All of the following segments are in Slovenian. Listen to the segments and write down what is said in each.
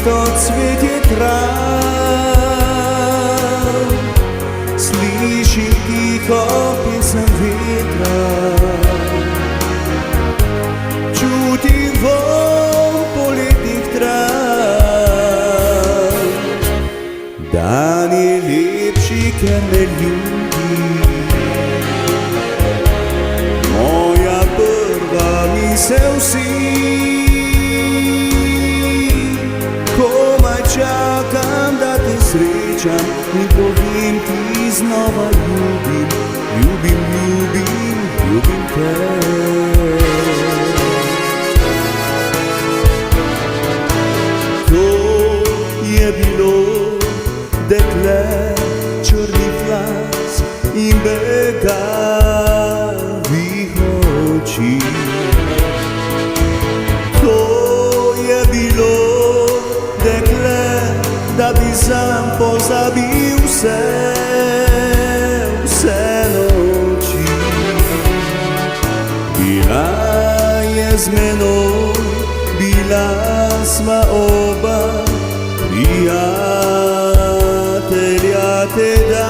to cvetje trav, slišim tiho pesem vetra, čutim vonj poletnih trav. Dan je lepši, ker me ljubi, moja prva misel si. Komaj čakam, da te srečam in povem ti znova ljubim, ljubim, ljubim, ljubim te. To je bilo dekle črnih las in begavih oči. To je bilo dekle, da bi sam pozabil vse noči. Bila je z menoj, bila sva oba prijatelja tedaj.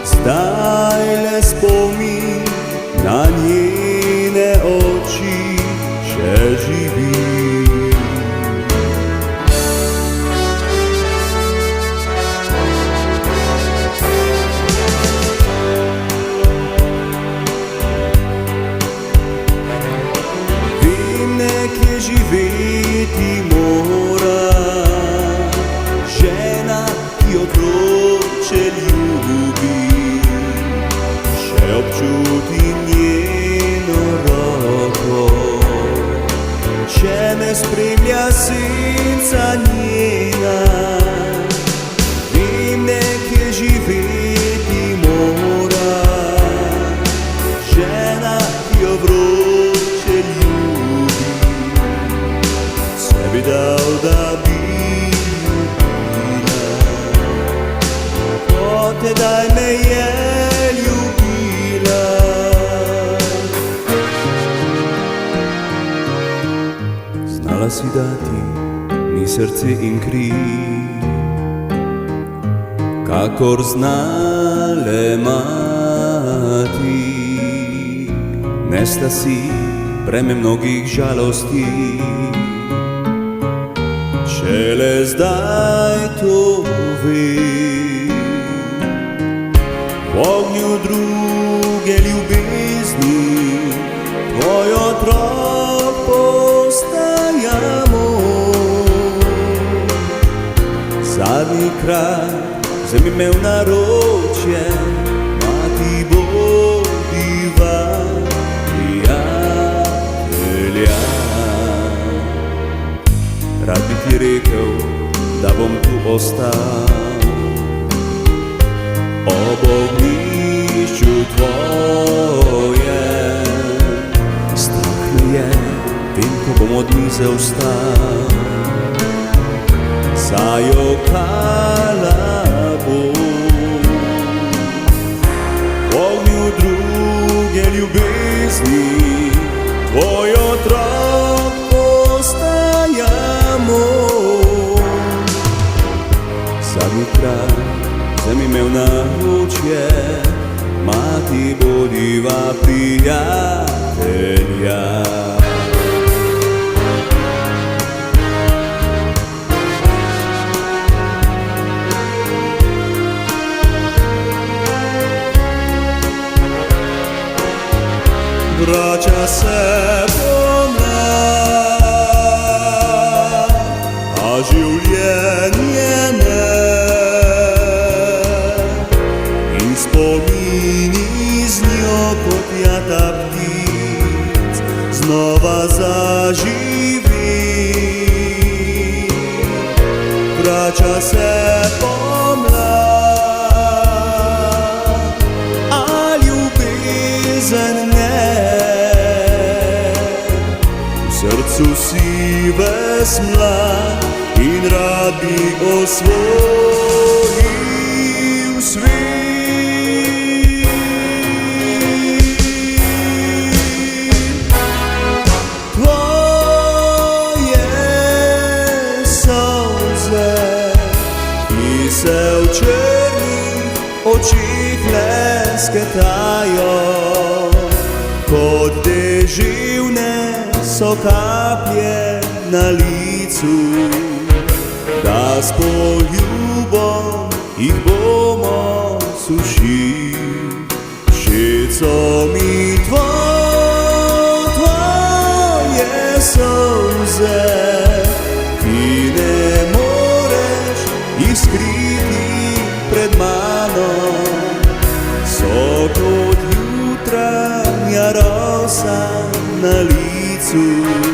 Zdaj le spomin na njene oči še živi. Nekje živeti mora žena, ki otroče ljubi, še občuti njeno roko, če me spremlja senca njena. Vem, nekje živeti mora žena, ki jo vroče ljubi, bi dal, da bi ljubila, od tedaj me je ljubila. Znala si dati mi srce in kri, kakor znale mati. Nesla si breme mnogih žalosti, šele zdaj to vem. V ognju druge ljubezni tvoj otrok postajamo. Zadnjikrat sem imel naročje, mati bodiva prijatelja. Rad bi ti rekel, da bom tu ostal, ob ognjišču tvojem. Strah me je, vem, ko bom od mize vstal, zajokala bo. V ognju druge ljubezni tvoj otrok postajamo. Zadnjikrat sem imel naročje, mati bodiva prijatelja. Vrača se pomlad, a življenje ne, in spomini z njo kot jata ptic znova zaživi. Vrača se pomlad, a ljubezen ne. V srcu si ves mlad in rad bi osvojil svet. Tvoje lesketajo, kot deževne so kaplje na licu, da s poljubom jih bomo sušili. Všeč so mi tvoje solze, ki ne moreš jih skriti pred mano, so kot jutranja rosa na licu.